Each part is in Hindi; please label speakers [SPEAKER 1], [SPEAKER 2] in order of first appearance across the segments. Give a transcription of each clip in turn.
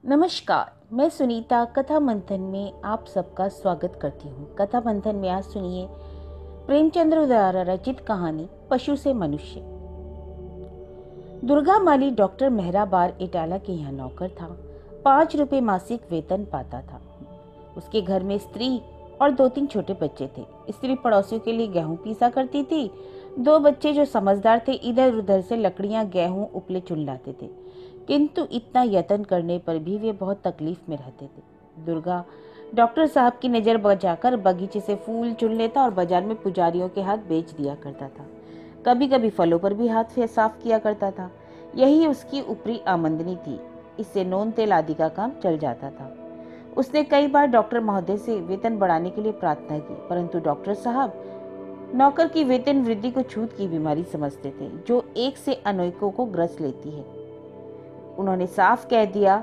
[SPEAKER 1] नमस्कार, मैं सुनीता कथा मंथन में आप सबका स्वागत करती हूँ। कथा मंथन में आज सुनिए प्रेमचंद्र द्वारा रचित कहानी पशु से मनुष्य। दुर्गा माली डॉक्टर मेहराबार इटाला के यहाँ नौकर था। 5 रुपए मासिक वेतन पाता था। उसके घर में स्त्री और 2-3 छोटे बच्चे थे। स्त्री पड़ोसियों के लिए गेहूं पीसा करती थी। 2 बच्चे जो समझदार थे इधर उधर से लकड़ियां गेहूं उपले चुन लाते थे, किंतु इतना यत्न करने पर भी वे बहुत तकलीफ में रहते थे। दुर्गा डॉक्टर साहब की नज़र बचाकर बगीचे से फूल चुन लेता और बाजार में पुजारियों के हाथ बेच दिया करता था। कभी कभी फलों पर भी हाथ साफ किया करता था। यही उसकी ऊपरी आमदनी थी। इससे नून तेल आदि का काम चल जाता था। उसने कई बार डॉक्टर महोदय से वेतन बढ़ाने के लिए प्रार्थना की, परंतु डॉक्टर साहब नौकर की वेतन वृद्धि को छूत की बीमारी समझते थे, जो एक से अनेकों को ग्रस लेती है। उन्होंने साफ कह दिया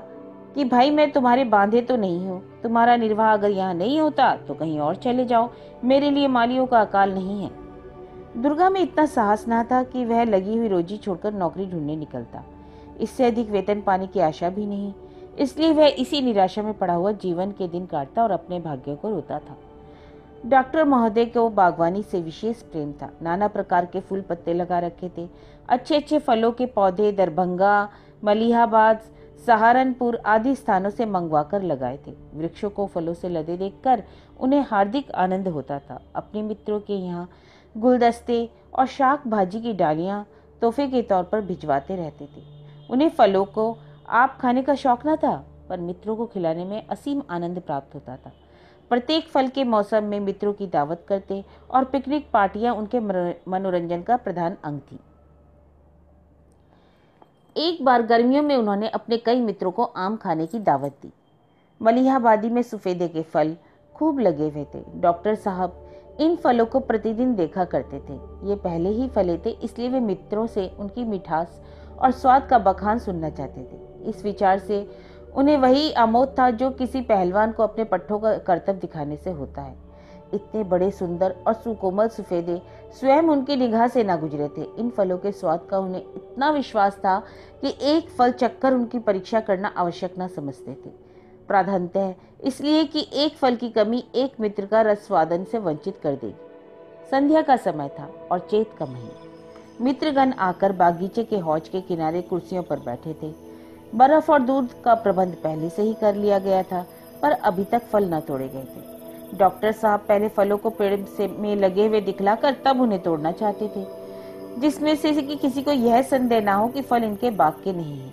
[SPEAKER 1] कि भाई मैं तुम्हारे बांधे तो नहीं हूँ, तुम्हारा निर्वाह अगर यहाँ नहीं होता तो कहीं और चले जाओ, मेरे लिए मालियों का अकाल नहीं है। दुर्गा में इतना साहस ना था कि वह लगी हुई रोजी छोड़कर नौकरी ढूंढने निकलता। इससे अधिक वेतन पाने की आशा भी नहीं, इसलिए वह इसी निराशा में पड़ा हुआ जीवन के दिन काटता और अपने भाग्य को रोता था। डॉक्टर महोदय को बागवानी से विशेष प्रेम था। नाना प्रकार के फूल पत्ते लगा रखे थे। अच्छे अच्छे फलों के पौधे दरभंगा, मलिहाबाद, सहारनपुर आदि स्थानों से मंगवा कर लगाए थे। वृक्षों को फलों से लदे देखकर उन्हें हार्दिक आनंद होता था। अपने मित्रों के यहाँ गुलदस्ते और शाक भाजी की डालियाँ तोहफे के तौर पर भिजवाते रहते थे। उन्हें फलों को आप खाने का शौक न था, पर मित्रों को खिलाने में असीम आनंद प्राप्त होता था। प्रत्येक फल के मौसम में मित्रों की दावत करते और पिकनिक पार्टियां उनके मनोरंजन का प्रधान अंग थी। एक बार गर्मियों में उन्होंने अपने कई मित्रों को आम खाने की दावत दी। मलिहाबादी में सफेदे के फल खूब लगे हुए थे। डॉक्टर साहब इन फलों को प्रतिदिन देखा करते थे। ये पहले ही फले थे, इसलिए वे मित्रों से उनकी मिठास और स्वाद का बखान सुनना चाहते थे। इस विचार से उन्हें वही आमोद था जो किसी पहलवान को अपने पट्टों का करतब दिखाने से होता है। इतने बड़े सुंदर और सुकोमल सफेदे स्वयं उनकी निगाह से ना गुजरे थे। इन फलों के स्वाद का उन्हें इतना विश्वास था कि एक फल चखकर उनकी परीक्षा करना आवश्यक ना समझते थे, प्राधान्यतः इसलिए कि एक फल की कमी एक मित्र का रसवादन से वंचित कर देगी। संध्या का समय था और चैत का महीना। मित्रगण आकर बागीचे के हौज के किनारे कुर्सियों पर बैठे थे। बर्फ और दूध का प्रबंध पहले से ही कर लिया गया था, पर अभी तक फल न तोड़े गए थे। डॉक्टर साहब पहले फलों को पेड़ में लगे हुए दिखलाकर तब उन्हें तोड़ना चाहते थे, जिसमें से कि किसी को यह संदेह ना हो कि फल इनके बाग के नहीं है।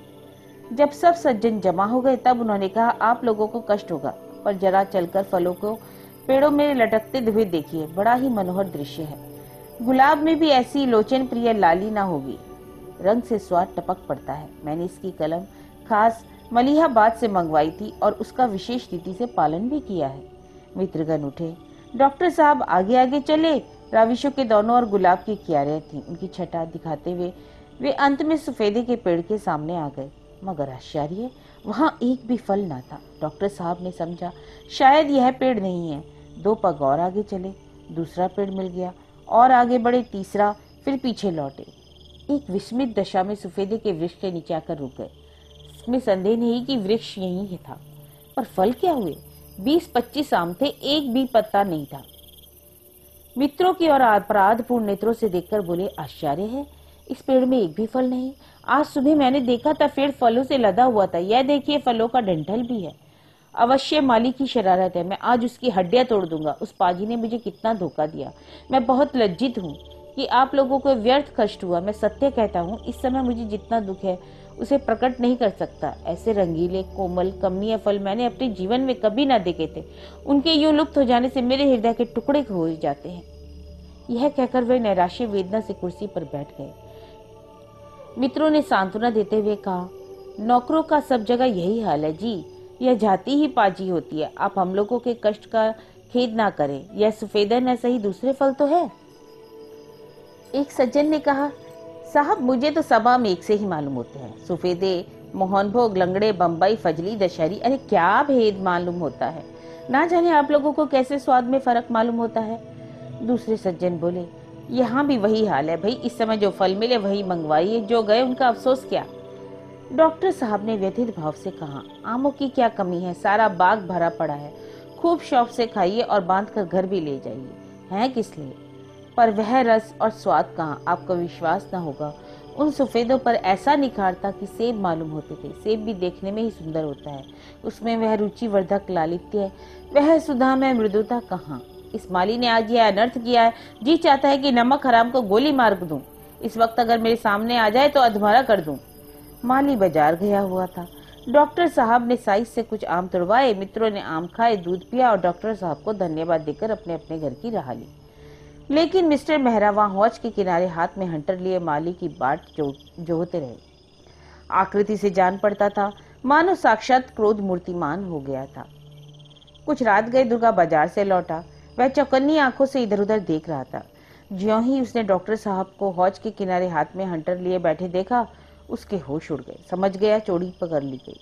[SPEAKER 1] जब सब सज्जन जमा हो गए तब उन्होंने कहा, आप लोगों को कष्ट होगा, पर जरा चलकर फलों को पेड़ों में लटकते हुए देखिए, बड़ा ही मनोहर दृश्य है। गुलाब में भी ऐसी लोचन प्रिय लाली ना होगी, रंग से स्वाद टपक पड़ता है। मैंने इसकी कलम खास मलिहाबाद से मंगवाई थी और उसका विशेष रीति से पालन भी किया है। मित्रगण उठे। डॉक्टर साहब आगे आगे चले। राविशों के दोनों ओर गुलाब की क्यारियां थीं। उनकी छटा दिखाते हुए वे अंत में सफेदे के पेड़ के सामने आ गए, मगर आश्चर्य, वहां एक भी फल ना था। डॉक्टर साहब ने समझा शायद यह पेड़ नहीं है। 2 पग और आगे चले, दूसरा पेड़ मिल गया और आगे बढ़े, तीसरा, फिर पीछे लौटे। एक विस्मित दशा में सफेदे के वृक्ष के नीचे आकर रुक गए। इसमें संदेह नहीं कि वृक्ष यही ही था, पर फल क्या हुए? 20-25 आम थे, एक भी पत्ता नहीं था। मित्रों की और अपराधपूर्ण नेत्रों से देखकर बोले, आश्चर्य है, इस पेड़ में एक भी फल नहीं। आज सुबह मैंने देखा था, पेड़ फलों से लदा हुआ था। यह देखिए, फलों का डंठल भी है। अवश्य माली की शरारत है। मैं आज उसकी हड्डियां तोड़ दूंगा। उस पाजी ने मुझे कितना धोखा दिया। मैं बहुत लज्जित हूँ कि आप लोगों को व्यर्थ कष्ट हुआ। मैं सत्य कहता हूँ, इस समय मुझे जितना दुख है उसे प्रकट नहीं कर सकता। ऐसे रंगीले कोमल कमनीय फल मैंने अपने जीवन में कभी ना देखे थे। उनके यूं लुप्त हो जाने से मेरे हृदय के टुकड़े हो जाते हैं। यह कहकर वे नैराश्य वेदना से कुर्सी पर बैठ गए। मित्रों ने सांत्वना देते हुए कहा, नौकरों का सब जगह यही हाल है जी, यह जाति ही पाजी होती है। आप हम लोगों के कष्ट का खेद ना करें। यह सफेदन है सही, दूसरे फल तो है। एक सज्जन ने कहा, साहब मुझे तो सब आम एक से ही मालूम होते हैं, सफेदे, मोहनभोग, लंगड़े, बम्बई, फजली, दशहरी, अरे क्या भेद मालूम होता है। ना जाने आप लोगों को कैसे स्वाद में फर्क मालूम होता है। दूसरे सज्जन बोले, यहाँ भी वही हाल है भाई, इस समय जो फल मिले वही मंगवाइए, जो गए उनका अफसोस क्या। डॉक्टर साहब ने व्यथित भाव से कहा, आमों की क्या कमी है, सारा बाग भरा पड़ा है, खूब शौक से खाइए और बांध कर घर भी ले जाइए। हैं किस लिए? पर वह रस और स्वाद कहाँ, आपको विश्वास न होगा, उन सफेदों पर ऐसा निखार था कि सेब मालूम होते थे। सेब भी देखने में ही सुंदर होता है, उसमें वह रुचिवर्धक लालित्य, वह सुधा में मृदुता कहाँ। इस माली ने आज यह अनर्थ किया है, जी चाहता है कि नमक हराम को गोली मार दूं। इस वक्त अगर मेरे सामने आ जाए तो अधमरा कर दूं। माली बाजार गया हुआ था। डॉक्टर साहब ने साइज से कुछ आम तोड़वाए, मित्रों ने आम खाए, दूध पिया और डॉक्टर साहब को धन्यवाद देकर अपने अपने घर की राह ली। लेकिन मिस्टर मेहरा वहां हौज के किनारे हाथ में हंटर लिए माली की बाट जोहते रहे। आकृति से जान पड़ता था मानो साक्षात क्रोध मूर्तिमान हो गया था। कुछ रात गए दुर्गा बाजार से लौटा। वह चौकन्नी आंखों से इधर उधर देख रहा था। ज्यों ही उसने डॉक्टर साहब को हौज के किनारे हाथ में हंटर लिए बैठे देखा, उसके होश उड़ गए। समझ गया चोरी पकड़ ली गई।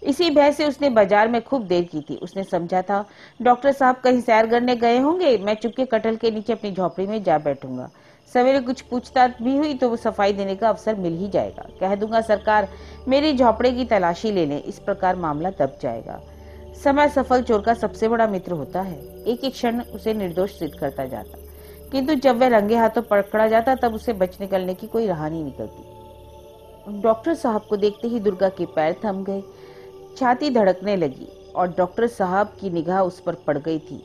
[SPEAKER 1] इसी भय से उसने बाजार में खूब देर की थी। उसने समझा था डॉक्टर साहब कहीं सैर करने गए होंगे, मैं चुपके कटहल के नीचे अपनी झोपड़ी में जा बैठूंगा। सवेरे कुछ पूछताछ भी हुई तो वो सफाई देने का अवसर मिल ही जाएगा। कह दूंगा सरकार मेरी झोपड़े की तलाशी ले लें, इस प्रकार मामला दब जाएगा। समय सफल चोर का सबसे बड़ा मित्र होता है, एक एक क्षण उसे निर्दोष सिद्ध करता जाता, किंतु जब वह रंगे हाथों पकड़ा जाता तब उसे बच निकलने की कोई राह नहीं निकलती। डॉक्टर साहब को देखते ही दुर्गा के पैर थम गए, छाती धड़कने लगी और डॉक्टर साहब की निगाह उस पर पड़ गई थी।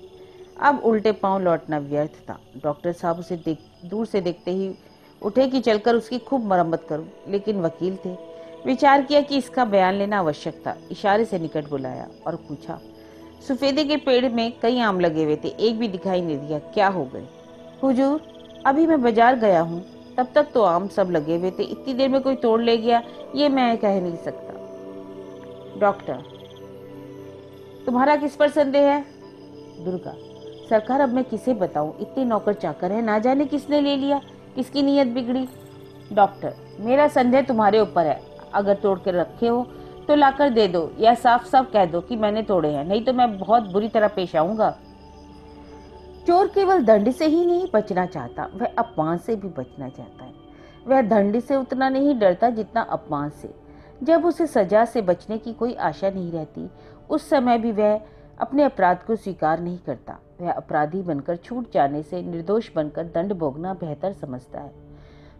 [SPEAKER 1] अब उल्टे पांव लौटना व्यर्थ था। डॉक्टर साहब उसे दूर से देखते ही उठे कि चलकर उसकी खूब मरम्मत करूं, लेकिन वकील थे। विचार किया कि इसका बयान लेना आवश्यक था। इशारे से निकट बुलाया और पूछा, सफेदे के पेड़ में कई आम लगे हुए थे, एक भी दिखाई नहीं दिया, क्या हो गए? हुजूर, अभी मैं बाजार गया हूँ, तब तक तो आम सब लगे हुए थे, इतनी देर में कोई तोड़ ले गया ये मैं कह नहीं सकता। डॉक्टर, तुम्हारा किस पर संदेह है? दुर्गा, सरकार अब मैं किसे बताऊं, इतने नौकर चाकर है, ना जाने किसने ले लिया, किसकी नीयत बिगड़ी। डॉक्टर, मेरा संदेह तुम्हारे ऊपर है, अगर तोड़ कर रखे हो तो लाकर दे दो या साफ साफ कह दो कि मैंने तोड़े हैं, नहीं तो मैं बहुत बुरी तरह पेश आऊंगा। चोर केवल दंड से ही नहीं बचना चाहता, वह अपमान से भी बचना चाहता है। वह दंड से उतना नहीं डरता जितना अपमान से। जब उसे सजा से बचने की कोई आशा नहीं रहती, उस समय भी वह अपने अपराध को स्वीकार नहीं करता। वह अपराधी बनकर छूट जाने से निर्दोष बनकर दंड भोगना बेहतर समझता है।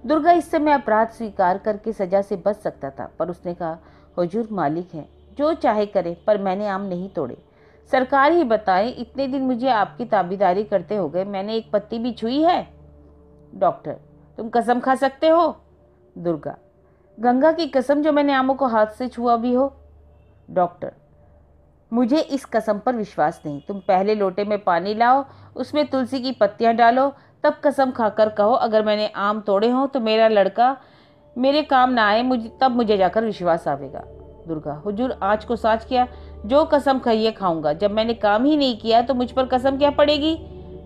[SPEAKER 1] दुर्गा इस समय अपराध स्वीकार करके सजा से बच सकता था, पर उसने कहा, हुजूर मालिक हैं, जो चाहे करे, पर मैंने आम नहीं तोड़े। सरकार ही बताए, इतने दिन मुझे आपकी ताबीदारी करते हो गए, मैंने एक पत्ती भी छुई है? डॉक्टर, तुम कसम खा सकते हो? दुर्गा, गंगा की कसम जो मैंने आमों को हाथ से छुआ भी हो। डॉक्टर, मुझे इस कसम पर विश्वास नहीं। तुम पहले लोटे में पानी लाओ, उसमें तुलसी की पत्तियां डालो, तब कसम खाकर कहो अगर मैंने आम तोड़े हों तो मेरा लड़का मेरे काम ना आए, तब मुझे जाकर विश्वास आवेगा। दुर्गा, हुजूर आज को साच किया, जो कसम खाइए खाऊंगा, जब मैंने काम ही नहीं किया तो मुझ पर कसम क्या पड़ेगी?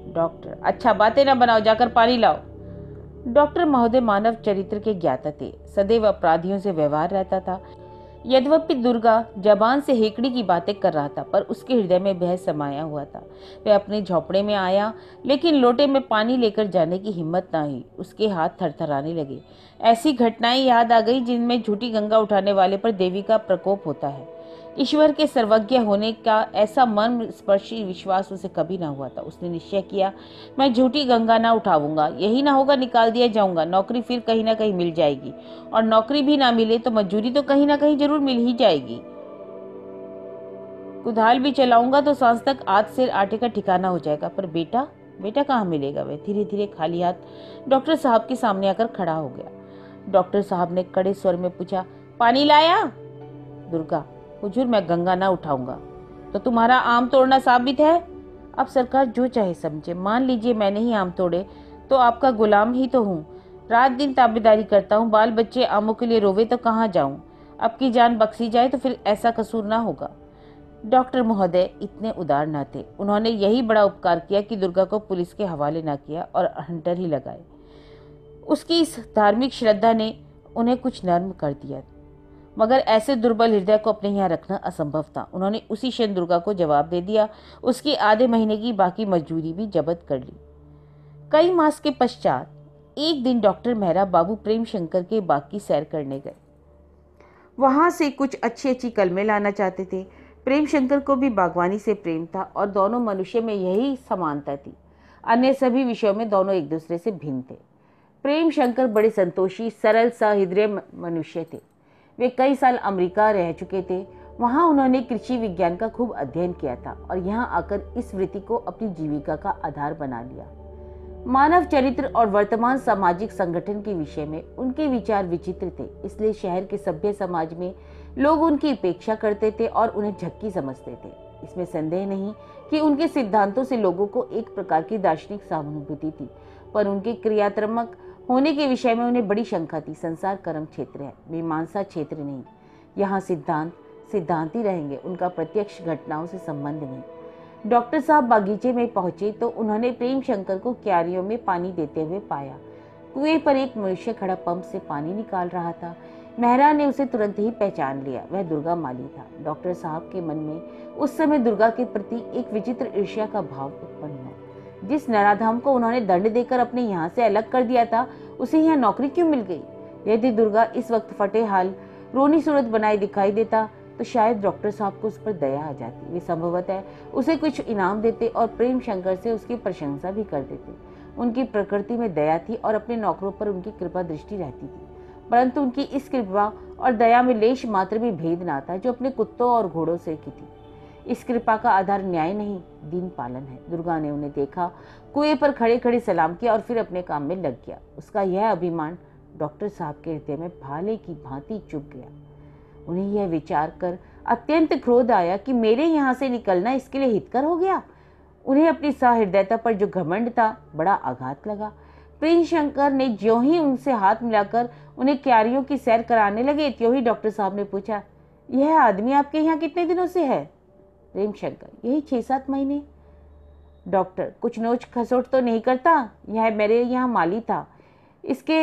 [SPEAKER 1] डॉक्टर, अच्छा बातें ना बनाओ, जाकर पानी लाओ। डॉक्टर महोदय मानव चरित्र के ज्ञाता थे, सदैव अपराधियों से व्यवहार रहता था। यद्यपि दुर्गा जबान से हेकड़ी की बातें कर रहा था, पर उसके हृदय में भय समाया हुआ था। वह अपने झोपड़े में आया, लेकिन लोटे में पानी लेकर जाने की हिम्मत न हुई। उसके हाथ थरथराने लगे। ऐसी घटनाएं याद आ गई जिनमें झूठी गंगा उठाने वाले पर देवी का प्रकोप होता है। ईश्वर के सर्वज्ञ होने का ऐसा मन स्पर्शी विश्वास उसे कभी ना हुआ था। उसने निश्चय किया, मैं झूठी गंगा ना उठाऊंगा, यही ना होगा निकाल दिया जाऊंगा, नौकरी फिर कहीं ना कहीं मिल जाएगी, और नौकरी भी ना मिले तो मजदूरी तो कहीं ना कहीं जरूर मिल ही जाएगी। कुदाल भी चलाऊंगा तो सांस तक आध सेर आटे का ठिकाना हो जाएगा। पर बेटा, बेटा कहाँ मिलेगा? वह धीरे धीरे खाली हाथ डॉक्टर साहब के सामने आकर खड़ा हो गया। डॉक्टर साहब ने कड़े स्वर में पूछा, पानी लाया? दुर्गा, हुजूर मैं गंगा ना उठाऊंगा। तो तुम्हारा आम तोड़ना साबित है? अब सरकार जो चाहे समझे, मान लीजिए मैंने ही आम तोड़े तो आपका गुलाम ही तो हूँ, रात दिन ताबेदारी करता हूँ, बाल बच्चे आमों के लिए रोवे तो कहाँ जाऊं? अब की जान बख्शी जाए तो फिर ऐसा कसूर ना होगा। डॉक्टर महोदय इतने उदार न थे। उन्होंने यही बड़ा उपकार किया कि दुर्गा को पुलिस के हवाले न किया और हंटर ही लगाए। उसकी इस धार्मिक श्रद्धा ने उन्हें कुछ नर्म कर दिया, मगर ऐसे दुर्बल हृदय को अपने यहाँ रखना असंभव था। उन्होंने उसी क्षण दुर्गा को जवाब दे दिया, उसकी आधे महीने की बाकी मजदूरी भी जब्त कर ली। कई मास के पश्चात एक दिन डॉक्टर मेहरा बाबू प्रेम शंकर के बाग की सैर करने गए। वहाँ से कुछ अच्छी अच्छी कलमें लाना चाहते थे। प्रेम शंकर को भी बागवानी से प्रेम था और दोनों मनुष्य में यही समानता थी। अन्य सभी विषयों में दोनों एक दूसरे से भिन्न थे। प्रेम शंकर बड़े संतोषी, सरल, सहृदय मनुष्य थे। वे कई साल अमेरिका रह चुके थे। वहाँ उन्होंने कृषि विज्ञान का खूब अध्ययन किया था और यहाँ आकर इस वृत्ति को अपनी जीविका का आधार बना लिया। मानव चरित्र और वर्तमान सामाजिक संगठन के विषय में उनके विचार विचित्र थे, इसलिए शहर के सभ्य समाज में लोग उनकी उपेक्षा करते थे और उन्हें झक्की समझते थे। इसमें संदेह नहीं कि उनके सिद्धांतों से लोगों को एक प्रकार की दार्शनिक सहानुभूति थी, पर उनके क्रियात्मक होने के विषय में उन्हें बड़ी शंका थी। संसार कर्म क्षेत्र है, मीमांसा क्षेत्र नहीं। यहाँ सिद्धांत सिद्धांत ही रहेंगे, उनका प्रत्यक्ष घटनाओं से संबंध नहीं। डॉक्टर साहब बागीचे में पहुंचे तो उन्होंने प्रेम शंकर को क्यारियों में पानी देते हुए पाया। कुएं पर एक मनुष्य खड़ा पंप से पानी निकाल रहा था। मेहरा ने उसे तुरंत ही पहचान लिया, वह दुर्गा माली था। डॉक्टर साहब के मन में उस समय दुर्गा के प्रति एक विचित्र ईर्ष्या का भाव उत्पन्न हुआ। जिस नराधाम को उन्होंने दंड देकर अपने यहाँ से अलग कर दिया था, उसे यहाँ नौकरी क्यों मिल गई? यदि दुर्गा इस वक्त फटे हाल रोनी सूरत बनाए दिखाई देता तो शायद डॉक्टर साहब को उस पर दया आ जाती। वे संभवतः उसे कुछ इनाम देते और प्रेम शंकर से उसकी प्रशंसा भी कर देते। उनकी प्रकृति में दया थी और अपने नौकरों पर उनकी कृपा दृष्टि रहती थी, परंतु उनकी इस कृपा और दया में लेश मात्र भी भेद ना था जो अपने कुत्तों और घोड़ों से की थी। इस कृपा का आधार न्याय नहीं, दीन पालन है। दुर्गा ने उन्हें देखा, कुएं पर खड़े खड़े सलाम किया और फिर अपने काम में लग गया। उसका यह अभिमान डॉक्टर साहब के हृदय में भाले की भांति चुभ गया। उन्हें यह विचार कर अत्यंत क्रोध आया कि मेरे यहाँ से निकलना इसके लिए हितकर हो गया। उन्हें अपनी सहृदयता पर जो घमंड था, बड़ा आघात लगा। प्रेम शंकर ने ज्यों ही उनसे हाथ मिलाकर उन्हें क्यारियों की सैर कराने लगे, त्यों ही डॉक्टर साहब ने पूछा, यह आदमी आपके यहाँ कितने दिनों से है? प्रेम शंकर, यही 6-7 महीने। डॉक्टर, कुछ नोच खसोट तो नहीं करता? यह मेरे यहाँ माली था, इसके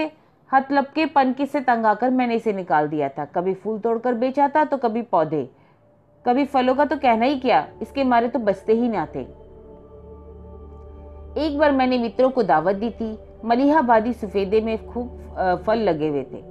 [SPEAKER 1] हथलपके पनके से तंग आकर मैंने इसे निकाल दिया था। कभी फूल तोड़कर बेचा था तो कभी पौधे, कभी फलों का तो कहना ही क्या, इसके मारे तो बचते ही ना थे। एक बार मैंने मित्रों को दावत दी थी। मलिहाबादी सफेदे में खूब फल लगे हुए थे।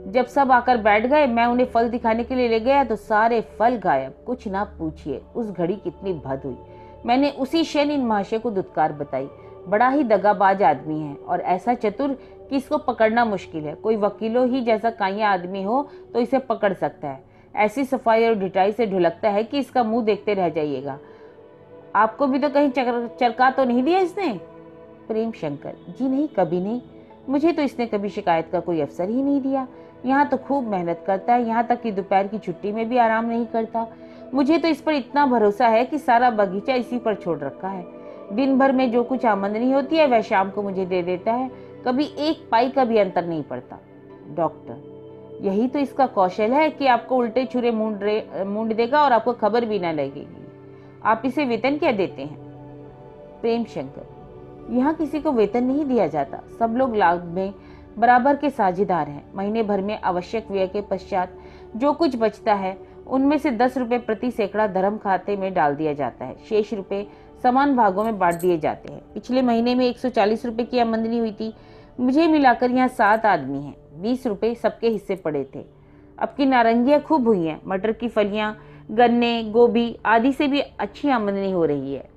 [SPEAKER 1] जब सब आकर बैठ गए, मैं उन्हें फल दिखाने के लिए ले गया तो सारे फल गायब। कुछ ना पूछिए उस घड़ी कितनी भद हुई। मैंने उसी क्षण इन महाशय को दुत्कार बताई। बड़ा ही दगाबाज आदमी है और ऐसा चतुर कि इसको पकड़ना मुश्किल है। कोई वकीलों ही जैसा काइया आदमी हो तो इसे पकड़ सकता है। ऐसी सफाई और ढिठाई से ढुलकता है कि इसका मुंह देखते रह जाइएगा। आपको भी तो कहीं चरका तो नहीं दिया इसने? प्रेम शंकर, जी नहीं, कभी नहीं। मुझे तो इसने कभी शिकायत का कोई अवसर ही नहीं दिया। यहाँ तो खूब मेहनत करता है, यहाँ तक कि दोपहर की छुट्टी में भी आराम नहीं करता। मुझे तो इस पर इतना भरोसा है कि सारा बगीचा इसी पर छोड़ रखा है। दिन भर में जो कुछ आमदनी होती है वह शाम को मुझे दे देता है। कभी एक पाई का भी अंतर नहीं पड़ता। डॉक्टर, यही तो इसका कौशल है कि आपको उल्टे छुरे मूंड देगा और आपको खबर भी ना लगेगी। आप इसे वेतन क्या देते हैं? प्रेम शंकर, यहाँ किसी को वेतन नहीं दिया जाता। सब लोग लाभ में बराबर के साझेदार हैं। महीने भर में आवश्यक व्यय के पश्चात जो कुछ बचता है उनमें से 10 रुपए प्रति सैकड़ा धर्म खाते में डाल दिया जाता है। शेष रुपए समान भागों में बांट दिए जाते हैं। पिछले महीने में 140 रुपए की आमदनी हुई थी। मुझे मिलाकर यहाँ 7 आदमी हैं। 20 रुपए सबके हिस्से पड़े थे। अब की नारंगियां खूब हुई हैं। मटर की फलियां, गन्ने, गोभी आदि से भी अच्छी आमदनी हो रही है।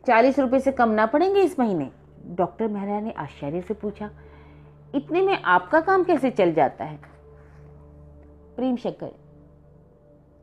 [SPEAKER 1] 40 रुपए से कम ना पड़ेंगे इस महीने? डॉक्टर मेहरा ने आश्चर्य से पूछा। इतने में आपका काम कैसे चल जाता है? प्रेम शंकर,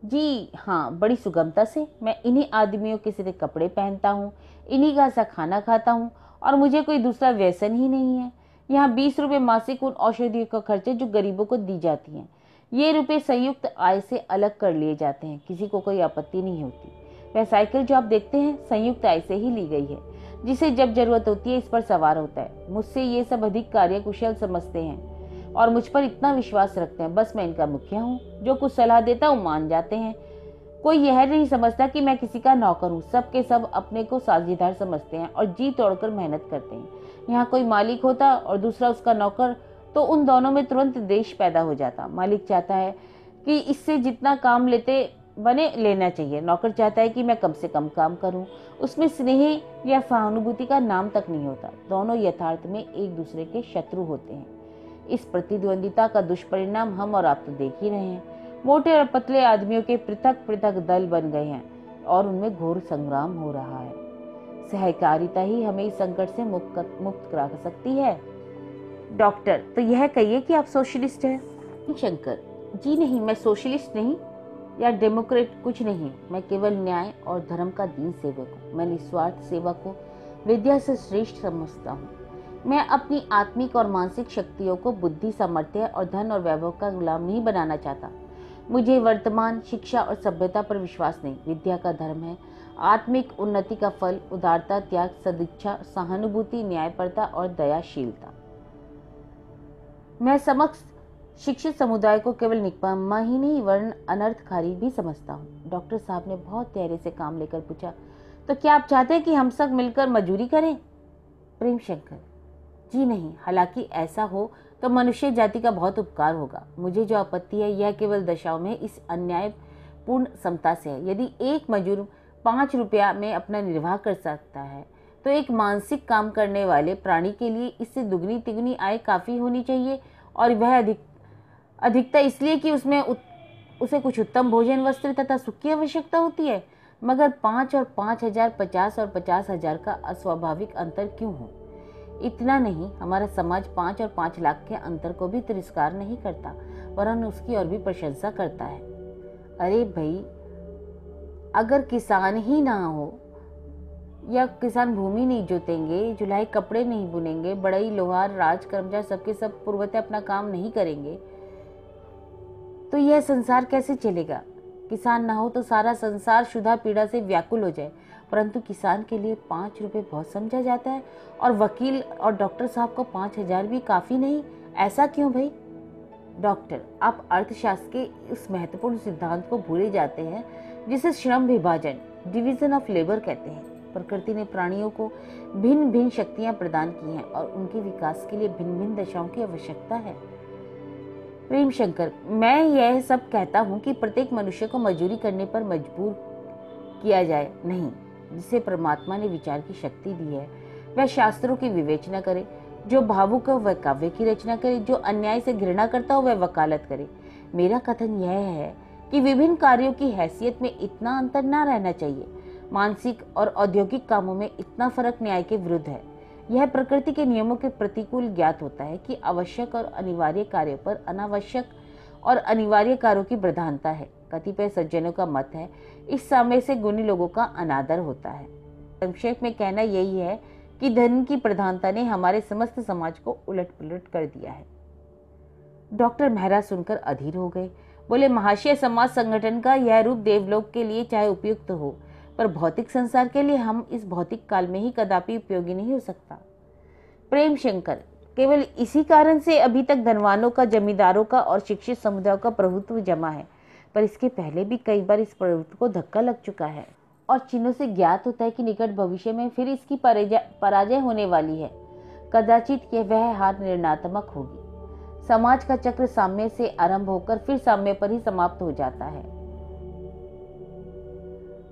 [SPEAKER 1] जी हाँ, बड़ी सुगमता से। मैं इन्हीं आदमियों के सिरे कपड़े पहनता हूँ, इन्हीं का सा खाना खाता हूँ और मुझे कोई दूसरा व्यसन ही नहीं है। यहाँ 20 रुपए मासिक उन औषधियों का खर्चे जो गरीबों को दी जाती हैं। ये रुपए संयुक्त आय से अलग कर लिए जाते हैं। किसी को कोई आपत्ति नहीं होती। वह साइकिल जो आप देखते हैं संयुक्त आय से ही ली गई है। जिसे जब जरूरत होती है इस पर सवार होता है। मुझसे ये सब अधिक कार्यकुशल समझते हैं और मुझ पर इतना विश्वास रखते हैं। बस मैं इनका मुखिया हूँ। जो कुछ सलाह देता हूँ मान जाते हैं। कोई यह नहीं समझता कि मैं किसी का नौकर हूँ। सब के सब अपने को साझेदार समझते हैं और जी तोड़कर मेहनत करते हैं। यहाँ कोई मालिक होता और दूसरा उसका नौकर तो उन दोनों में तुरंत द्वेष पैदा हो जाता। मालिक चाहता है कि इससे जितना काम लेते बने लेना चाहिए। नौकर चाहता है कि मैं कम से कम काम करूं। उसमें स्नेह या सहानुभूति का नाम तक नहीं होता। दोनों यथार्थ में एक दूसरे के शत्रु होते हैं। इस प्रतिद्वंदिता का दुष्परिणाम हम और आप तो देख ही रहे हैं। मोटे और पतले आदमियों के पृथक पृथक दल बन गए हैं और उनमें घोर संग्राम हो रहा है। सहकारिता ही हमें इस संकट से मुक्त करा सकती है। डॉक्टर, तो यह कहिए कि आप सोशलिस्ट हैं। शंकर, जी नहीं, मैं सोशलिस्ट नहीं या डेमोक्रेट कुछ नहीं, मैं केवल न्याय और धर्म का दीन सेवक हूँ। मैं निस्वार्थ सेवा को विद्या से श्रेष्ठ समझता हूँ। मैं अपनी आत्मिक और मानसिक शक्तियों को बुद्धि, सामर्थ्य और धन और वैभव का गुलाम नहीं बनाना चाहता। मुझे वर्तमान शिक्षा और सभ्यता पर विश्वास नहीं। विद्या का धर्म है आत्मिक उन्नति का फल उदारता, त्याग, सदिच्छा, सहानुभूति, न्यायपरता और दयाशीलता। मैं समक्ष शिक्षित समुदाय को केवल निकम्मा ही नहीं वर्ण अनर्थकारी भी समझता हूँ। डॉक्टर साहब ने बहुत धैर्य से काम लेकर पूछा, तो क्या आप चाहते हैं कि हम सब मिलकर मजदूरी करें? प्रेम शंकर, जी नहीं, हालांकि ऐसा हो तो मनुष्य जाति का बहुत उपकार होगा। मुझे जो आपत्ति है यह केवल दशाओं में इस अन्यायपूर्ण समता से है। यदि एक मजदूर 5 रुपया में अपना निर्वाह कर सकता है तो एक मानसिक काम करने वाले प्राणी के लिए इससे दुगनी तिगुनी आय काफ़ी होनी चाहिए, और वह अधिकता इसलिए कि उसे कुछ उत्तम भोजन, वस्त्र तथा सुख की आवश्यकता होती है। मगर 5 और 5,000, 50 और 50,000 का अस्वाभाविक अंतर क्यों हो? इतना नहीं, हमारा समाज 5 और 5 लाख के अंतर को भी तिरस्कार नहीं करता, वरन उसकी और भी प्रशंसा करता है। अरे भाई, अगर किसान ही ना हो या किसान भूमि नहीं जोतेंगे, जुलाई कपड़े नहीं बुनेंगे, बढ़ई, लोहार, राज कर्मचारी सबके सब पूर्वतः अपना काम नहीं करेंगे तो यह संसार कैसे चलेगा? किसान ना हो तो सारा संसार क्षुधा पीड़ा से व्याकुल हो जाए, परंतु किसान के लिए 5 रुपए बहुत समझा जाता है और वकील और डॉक्टर साहब को 5,000 भी काफ़ी नहीं। ऐसा क्यों भाई? डॉक्टर, आप अर्थशास्त्र के उस महत्वपूर्ण सिद्धांत को भूले जाते हैं जिसे श्रम विभाजन, डिवीजन ऑफ लेबर कहते हैं। प्रकृति ने प्राणियों को भिन्न भिन्न शक्तियां प्रदान की हैं और उनके विकास के लिए भिन्न भिन्न दशाओं की आवश्यकता है। प्रेम शंकर, मैं यह सब कहता हूँ कि प्रत्येक मनुष्य को मजदूरी करने पर मजबूर किया जाए नहीं। जिसे परमात्मा ने विचार की शक्ति दी है वह शास्त्रों की विवेचना करे, जो भावुक हो वह काव्य की रचना करे, जो अन्याय से घृणा करता हो वह वकालत करे। मेरा कथन यह है कि विभिन्न कार्यों की हैसियत में इतना अंतर न रहना चाहिए। मानसिक और औद्योगिक कामों में इतना फर्क न्याय के विरुद्ध है। यह प्रकृति के नियमों के प्रतिकूल ज्ञात होता है कि आवश्यक और अनिवार्य कार्यों पर अनावश्यक और अनिवार्य कार्यों की प्रधानता है। कतिपय सज्जनों का मत है इस समय से गुणी लोगों का अनादर होता है। संक्षेप में कहना यही है कि धन की प्रधानता ने हमारे समस्त समाज को उलट पुलट कर दिया है। डॉक्टर मेहरा सुनकर अधीर हो गए। बोले, महाशय, समाज संगठन का यह रूप देवलोक के लिए चाहे उपयुक्त हो, पर भौतिक संसार के लिए हम इस भौतिक काल में ही कदापि उपयोगी नहीं हो सकता। प्रेम शंकर, केवल इसी कारण से अभी तक धनवानों का, जमींदारों का और शिक्षित समुदायों का प्रभुत्व जमा है, पर इसके पहले भी कई बार इस प्रभुत्व को धक्का लग चुका है और चिन्हों से ज्ञात होता है कि निकट भविष्य में फिर इसकी पराजय होने वाली है। कदाचित यह वह हार निर्णात्मक होगी। समाज का चक्र साम्य से आरंभ होकर फिर साम्य पर ही समाप्त हो जाता है।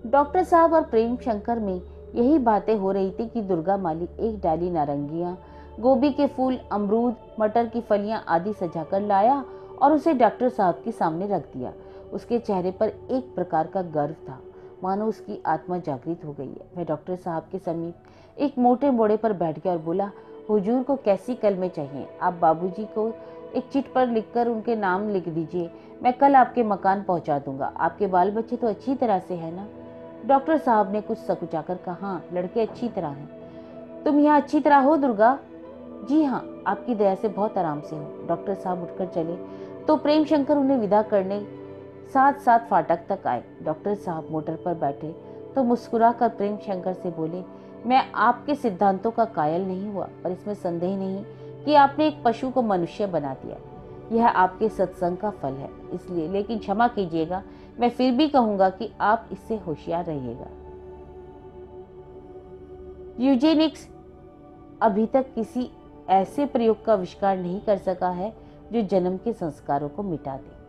[SPEAKER 1] डॉक्टर साहब और प्रेम शंकर में यही बातें हो रही थी कि दुर्गा माली एक डाली नारंगियां, गोभी के फूल, अमरूद, मटर की फलियां आदि सजाकर लाया और उसे डॉक्टर साहब के सामने रख दिया। उसके चेहरे पर एक प्रकार का गर्व था, मानो उसकी आत्मा जागृत हो गई है। वह डॉक्टर साहब के समीप एक मोटे बोड़े पर बैठ गया और बोला, हुजूर को कैसी कलमें चाहिए? आप बाबूजी को एक चिट पर लिखकर उनके नाम लिख दीजिए, मैं कल आपके मकान पहुंचा दूंगा। आपके बाल बच्चे तो अच्छी तरह से है ना? डॉक्टर साहब ने कुछ सकुचाकर कहा, हाँ, लड़के अच्छी तरह हैं। तुम यहाँ अच्छी तरह हो दुर्गा? जी हाँ, आपकी दया से बहुत आराम से हो। डॉक्टर साहब उठकर चले तो प्रेम शंकर उन्हें विदा करने साथ साथ फाटक तक आए। डॉक्टर साहब मोटर पर बैठे तो मुस्कुराकर प्रेम शंकर से बोले, मैं आपके सिद्धांतों का कायल नहीं हुआ, पर इसमें संदेह नहीं कि आपने एक पशु को मनुष्य बना दिया। यह आपके सत्संग का फल है, इसलिए, लेकिन क्षमा कीजिएगा, मैं फिर भी कहूंगा कि आप इससे होशियार रहिएगा। यूजेनिक्स अभी तक किसी ऐसे प्रयोग का आविष्कार नहीं कर सका है जो जन्म के संस्कारों को मिटा दे।